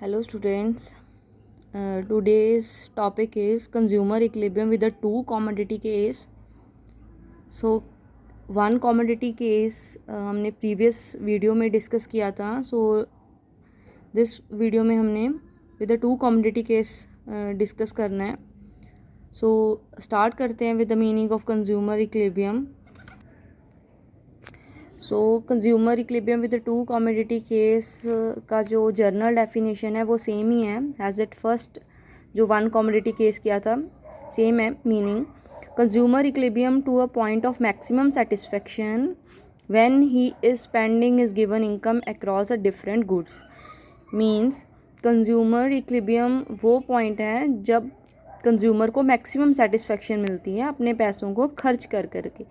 Hello students. Today's topic is consumer equilibrium with the two commodity case. So one commodity case हमने previous video में discuss किया था. So this video में हमने with the two commodity case discuss करना है. So start करते हैं with the meaning of consumer equilibrium. So consumer equilibrium with two commodity case का जो जर्नल डेफिनेशन है वो सेम ही है एज एट फर्स्ट जो वन कमोडिटी केस किया था सेम है meaning. Consumer equilibrium to a point of maximum satisfaction when he is spending is given income across a different goods. Means consumer equilibrium वो point है जब consumer को maximum satisfaction मिलती है अपने पैसों को खर्च कर करके.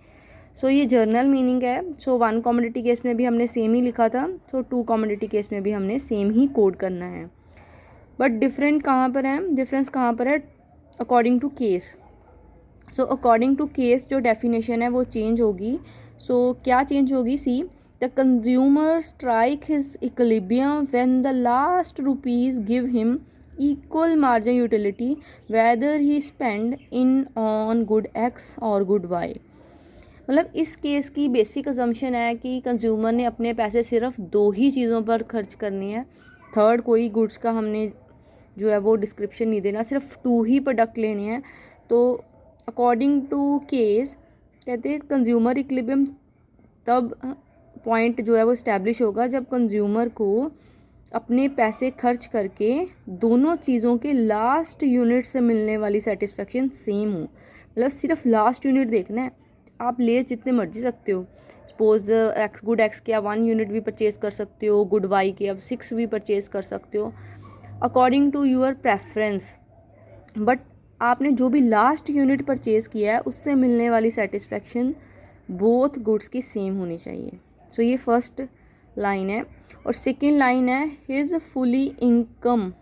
सो ये जर्नल मीनिंग है. सो वन कमोडिटी केस में भी हमने सेम ही लिखा था. सो टू कमोडिटी केस में भी हमने सेम ही कोड करना है. बट डिफरेंट कहाँ पर है, डिफरेंस कहाँ पर है? According to case. So according to case जो डेफिनेशन है वो चेंज होगी. सो क्या चेंज होगी? See the consumer strike his equilibrium when the last rupees give him equal margin utility whether he spend in on good X और good Y. मतलब इस case की बेसिक अजम्पशन है कि कंज्यूमर ने अपने पैसे सिर्फ दो ही चीज़ों पर खर्च करनी है. थर्ड कोई गुड्स का हमने जो है वो डिस्क्रिप्शन नहीं देना, सिर्फ टू ही प्रोडक्ट लेने हैं. तो अकॉर्डिंग टू केस कहते हैं कंज्यूमर इक्विलिब्रियम तब पॉइंट जो है वो इस्टेब्लिश होगा जब कंज्यूमर को अपने पैसे खर्च करके दोनों चीज़ों के लास्ट यूनिट से मिलने वाली सेटिस्फेक्शन सेम हो. मतलब सिर्फ लास्ट यूनिट देखना है. आप ले जितने मर्जी सकते हो. सपोज एक्स गुड एक्स के आप 1 यूनिट भी परचेज़ कर सकते हो, गुड वाई के आप 6 भी परचेज़ कर सकते हो according to your preference. But आपने जो भी लास्ट यूनिट परचेज़ किया है उससे मिलने वाली सेटिस्फेक्शन बोथ गुड्स की सेम होनी चाहिए. सो ये फर्स्ट लाइन है. और सेकेंड लाइन है his fully income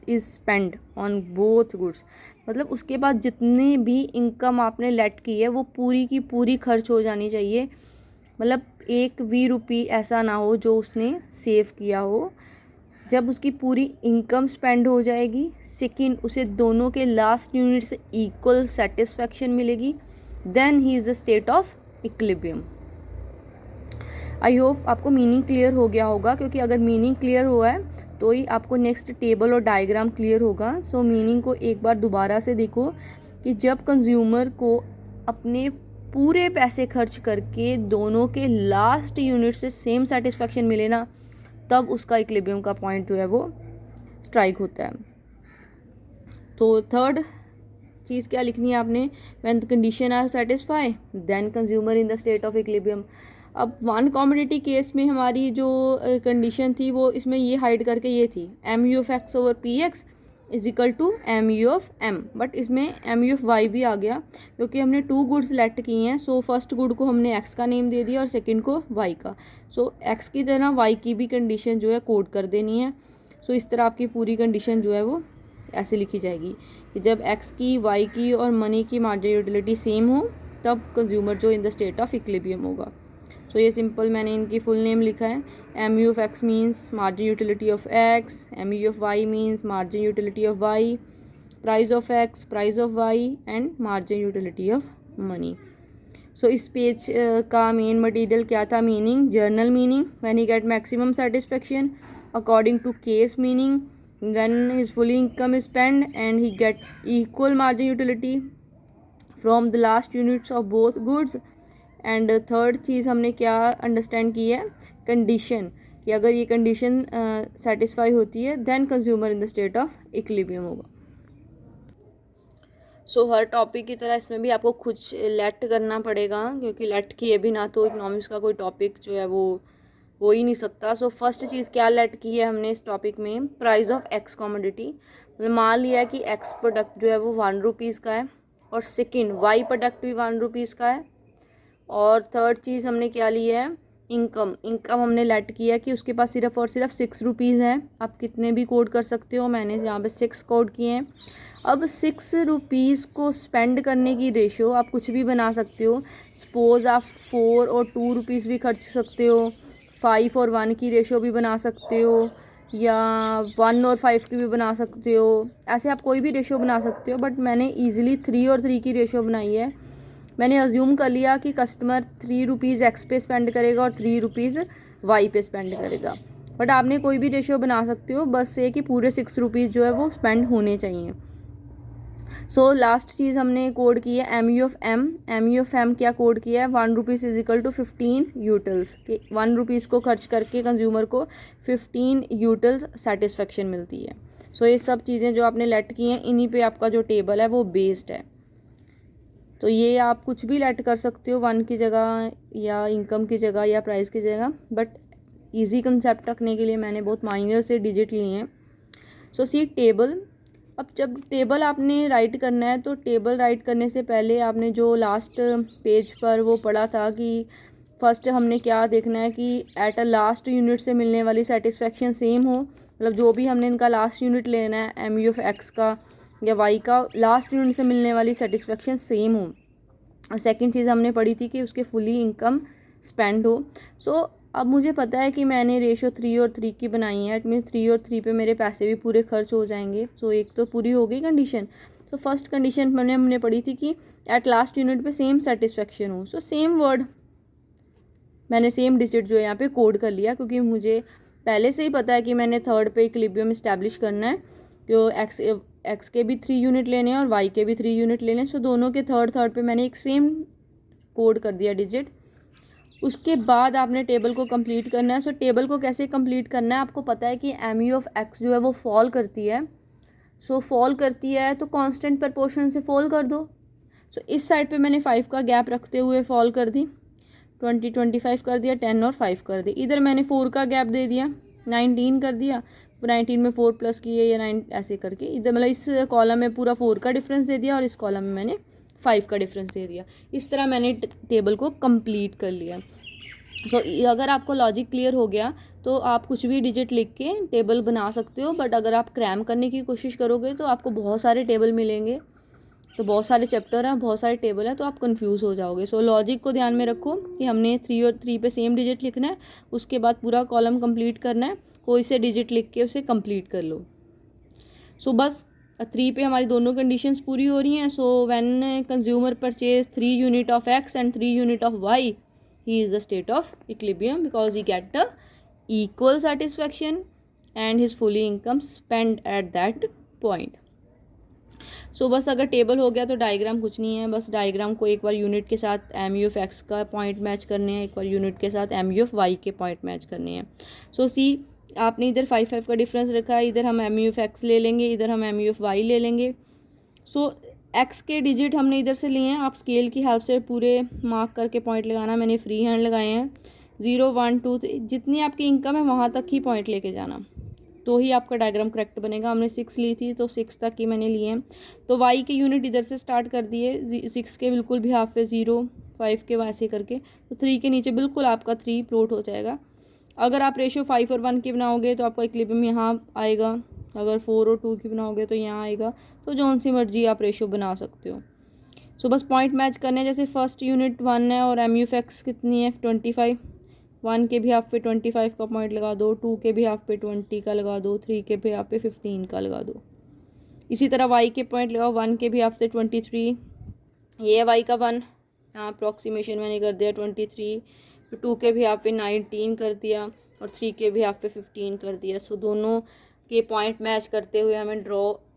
is spend on both goods. मतलब उसके बाद जितनी भी इनकम आपने लेट की है वो पूरी की पूरी खर्च हो जानी चाहिए. मतलब एक भी रुपी ऐसा ना हो जो उसने सेव किया हो. जब उसकी पूरी इनकम स्पेंड हो जाएगी, सेकेंड उसे दोनों के लास्ट यूनिट से इक्वल सेटिस्फेक्शन मिलेगी, then he is a state of equilibrium. I hope आपको मीनिंग क्लियर हो गया होगा, क्योंकि अगर मीनिंग क्लियर हुआ है तो ही आपको नेक्स्ट टेबल और डायग्राम क्लियर होगा. सो मीनिंग को एक बार दोबारा से देखो कि जब कंज्यूमर को अपने पूरे पैसे खर्च करके दोनों के लास्ट यूनिट से सेम सेटिस्फेक्शन मिले ना, तब उसका इक्विलिब्रियम का पॉइंट जो है वो स्ट्राइक होता है. तो थर्ड चीज़ क्या लिखनी है आपने? When the condition are satisfy then consumer in the state of equilibrium. अब वन कमोडिटी केस में हमारी जो कंडीशन थी वो इसमें ये हाइड करके ये थी M U of X over P X is equal to M U of M. But इसमें एम यू ऑफ वाई भी आ गया क्योंकि हमने टू गुड्स सेलेक्ट किए हैं. सो फर्स्ट गुड को हमने एक्स का नेम दे दिया और सेकंड को वाई का. सो एक्स की तरह वाई की भी कंडीशन जो है कोड कर देनी है. सो इस तरह आपकी पूरी कंडीशन जो है वो ऐसे लिखी जाएगी कि जब एक्स की, वाई की और मनी की मार्जिन यूटिलिटी सेम हो तब कंज्यूमर जो इन द स्टेट ऑफ इक्विलिब्रियम होगा. सो ये सिंपल मैंने इनकी फुल नेम लिखा है. M U of X means margin utility of X, M U of Y means margin utility of Y, price of X, price of Y and margin utility of money. So इस page का main material क्या था? Meaning, general meaning when he get maximum satisfaction, according to case meaning when his fully income is spent and he get equal margin utility from the last units of both goods. And third चीज़ हमने क्या understand की है? Condition, कि अगर ये condition satisfy होती है then consumer in the state of equilibrium होगा. सो हर टॉपिक की तरह इसमें भी आपको कुछ लेट करना पड़ेगा, क्योंकि लेट किए बिना तो इकोनॉमिक्स का कोई टॉपिक जो है वो हो ही नहीं सकता. सो फर्स्ट चीज़ क्या लेट की है हमने इस टॉपिक में? Price of x commodity. मतलब मान लिया कि एक्स प्रोडक्ट जो है वो 1 रुपीज़ का है और सेकंड वाई प्रोडक्ट भी 1 रुपीज़ का है. और थर्ड चीज़ हमने क्या ली है? इनकम. इनकम हमने लेट किया कि उसके पास सिर्फ और सिर्फ 6 रुपीज़ है. आप कितने भी कोड कर सकते हो, मैंने यहाँ पे 6 कोड किए हैं. अब 6 रुपीज़ को स्पेंड करने की रेशो आप कुछ भी बना सकते हो. सपोज़ आप 4 और 2 रुपीज़ भी खर्च सकते हो, 5 और 1 की रेशो भी बना सकते हो, या 1 और 5 की भी बना सकते हो, ऐसे आप कोई भी रेशो बना सकते हो, बट मैंने ईजिली 3 और 3 की रेशो बनाई है। मैंने अज्यूम कर लिया कि कस्टमर 3 रुपीज़ एक्स पे स्पेंड करेगा और 3 रुपीज़ वाई पे स्पेंड करेगा, बट आपने कोई भी रेशो बना सकते हो, बस ये कि पूरे 6 रुपीज़ जो है वो स्पेंड होने चाहिए। सो लास्ट चीज़ हमने कोड की है एम यू एफ एम क्या कोड किया है, 1 rupees is equal to 15 utils, कि 1 रुपीज़ को खर्च करके कंज्यूमर को 15 यूटिल्स सेटिस्फेक्शन मिलती है। सो ये सब चीज़ें जो आपने लेट की हैं, इन्हीं पे आपका जो टेबल है वो बेस्ड है। तो ये आप कुछ भी लेट कर सकते हो, 1 की जगह या इनकम की जगह या प्राइस की जगह, बट ईजी कंसेप्ट रखने के लिए मैंने बहुत माइनर से डिजिट लिए हैं। सो सी टेबल, अब जब टेबल आपने राइट करना है तो टेबल राइट करने से पहले आपने जो लास्ट पेज पर वो पढ़ा था कि फर्स्ट हमने क्या देखना है कि एट अ लास्ट यूनिट से मिलने वाली सेटिस्फेक्शन सेम हो, मतलब जो भी हमने इनका लास्ट यूनिट लेना है एम यू एफ एक्स का या वाई का, लास्ट यूनिट से मिलने वाली सेटिस्फेक्शन सेम हो। और सेकंड चीज़ हमने पढ़ी थी कि उसके फुली इनकम स्पेंड हो। सो अब मुझे पता है कि मैंने रेशो 3 और 3 की बनाई है, एट मीन 3 और 3 पे मेरे पैसे भी पूरे खर्च हो जाएंगे। सो एक तो पूरी हो गई कंडीशन। तो फर्स्ट कंडीशन हमने पढ़ी थी कि एट लास्ट यूनिट पे सेम सेटिस्फेक्शन हो। सो सेम वर्ड मैंने सेम डिजिट जो है यहाँ पे कोड कर लिया, क्योंकि मुझे पहले से ही पता है कि मैंने थर्ड पे इक्विलिब्रियम इस्टेब्लिश करना है। तो एक्स के भी 3 यूनिट लेने हैं और वाई के भी 3 यूनिट लेने हैं। सो दोनों के थर्ड पे मैंने एक सेम कोड कर दिया डिजिट। उसके बाद आपने टेबल को कंप्लीट करना है। सो टेबल को कैसे कंप्लीट करना है, आपको पता है कि एम यू ऑफ एक्स जो है वो फॉल करती है। सो फॉल करती है तो कांस्टेंट प्रपोर्शन से फॉल कर दो। सो इस साइड पे मैंने 5 का गैप रखते हुए फॉल कर दी, 25 कर दिया, 10 और 5 कर दी। इधर मैंने 4 का गैप दे दिया, 19 कर दिया, 19 में 4 प्लस किए या 9 ऐसे करके इधर, मतलब इस कॉलम में पूरा 4 का डिफरेंस दे दिया और इस कॉलम में मैंने 5 का डिफरेंस दे दिया। इस तरह मैंने टेबल को कंप्लीट कर लिया। सो अगर आपको लॉजिक क्लियर हो गया तो आप कुछ भी डिजिट लिख के टेबल बना सकते हो, बट अगर आप क्रैम करने की कोशिश करोगे तो आपको बहुत सारे टेबल मिलेंगे, तो बहुत सारे चैप्टर हैं, बहुत सारे टेबल हैं, तो आप कंफ्यूज हो जाओगे। सो लॉजिक को ध्यान में रखो कि हमने 3 और 3 पे सेम डिजिट लिखना है, उसके बाद पूरा कॉलम कंप्लीट करना है, कोई से डिजिट लिख के उसे कंप्लीट कर लो। सो बस 3 पे हमारी दोनों कंडीशंस पूरी हो रही हैं। So when consumer purchase 3 unit of X and 3 unit of Y, he is the state of equilibrium because he get the equal satisfaction and his fully income spent at that point. सो बस अगर table हो गया तो diagram कुछ नहीं है, बस diagram को एक बार यूनिट के साथ एम यू एफ एक्स का पॉइंट मैच करने हैं, एक बार यूनिट के साथ एम यू एफ वाई के पॉइंट मैच करने हैं। सो सी आपने इधर 5 का डिफरेंस रखा है, इधर हम एम यू एफ एक्स ले लेंगे, इधर हम एम यू एफ वाई ले लेंगे। सो एक्स के डिजिट हमने इधर से लिए हैं, आप स्केल की हेल्प से पूरे मार्क करके पॉइंट लगाना, मैंने फ्री हैंड लगाए हैं। 0 1 2 3 जितनी आपकी इनकम है वहाँ तक ही पॉइंट लेके जाना, तो ही आपका डायग्राम करेक्ट बनेगा। हमने 6 ली थी तो 6 तक ही मैंने लिए हैं। तो वाई के यूनिट इधर से स्टार्ट कर दिए, 6 के बिल्कुल भी हाफ पे 0, 5 के वैसे करके, तो 3 के नीचे बिल्कुल आपका 3 प्लॉट हो जाएगा। अगर आप रेशियो 5 और 1 की बनाओगे तो आपका इक्विलिब्रियम यहाँ आएगा, अगर 4 और 2 की बनाओगे तो यहाँ आएगा। तो जौन सी मर्जी आप रेशियो बना सकते हो। सो बस पॉइंट मैच करने, जैसे फर्स्ट यूनिट 1 है और एम यू एफ एक्स कितनी है 25, 1 के भी हाफ पे 25 का पॉइंट लगा दो, 2 के भी हाफ पे 20 का लगा दो, 3 के भी हाफ पे 15 का लगा दो। इसी तरह वाई के पॉइंट लगाओ, 1 के भी हाफ पे 23, ये है वाई का 1, यहाँ अप्रॉक्सीमेशन मैंने कर दिया 23, 2 के भी हाफ पे 19 कर दिया और 3 के भी हाफ पे 15 कर दिया। सो दोनों के पॉइंट मैच करते हुए हमें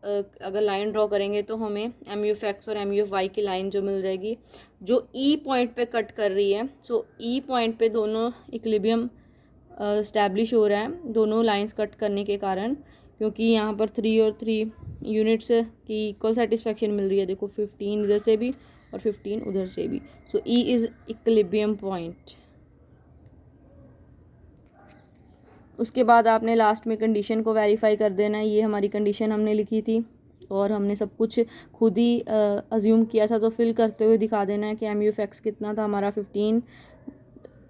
अगर लाइन ड्रॉ करेंगे तो हमें एम यू एफ एक्स और एम यू एफ वाई की लाइन जो मिल जाएगी, जो ई पॉइंट पे कट कर रही है। सो ई पॉइंट पे दोनों इक्विलिब्रियम इस्टेब्लिश हो रहा है, दोनों लाइंस कट करने के कारण, क्योंकि यहाँ पर 3 और 3 यूनिट्स की इक्वल सेटिस्फेक्शन मिल रही है। देखो 15 इधर से भी और 15 उधर से भी। सो ई इज़ इक्विलिब्रियम पॉइंट। उसके बाद आपने लास्ट में कंडीशन को वेरीफाई कर देना है। ये हमारी कंडीशन हमने लिखी थी और हमने सब कुछ खुद ही अज्यूम किया था, तो फिल करते हुए दिखा देना है कि एम यू एफ एक्स कितना था हमारा 15,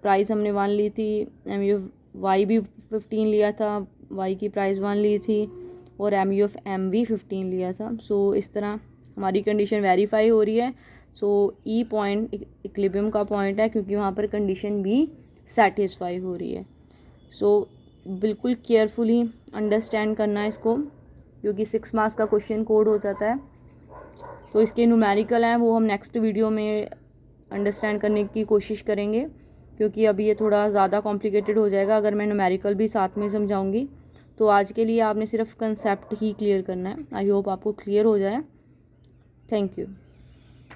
प्राइस हमने 1 ली थी, एम यू एफ वाई भी 15 लिया था, वाई की प्राइस 1 ली थी और एम यू एफ एम भी 15 लिया था। सो इस तरह हमारी कंडीशन वेरीफाई हो रही है। सो ई पॉइंट इक्विलिब्रियम का पॉइंट है, क्योंकि वहाँ पर कंडीशन भी सेटिस्फाई हो रही है। सो बिल्कुल केयरफुली अंडरस्टैंड करना है इसको, क्योंकि 6 मार्क्स का क्वेश्चन कोड हो जाता है। तो इसके न्यूमेरिकल हैं वो हम नेक्स्ट वीडियो में अंडरस्टैंड करने की कोशिश करेंगे, क्योंकि अभी ये थोड़ा ज़्यादा कॉम्प्लिकेटेड हो जाएगा अगर मैं न्यूमेरिकल भी साथ में समझाऊंगी। तो आज के लिए आपने सिर्फ कंसेप्ट ही क्लियर करना है। आई होप आपको क्लियर हो जाए। Thank you.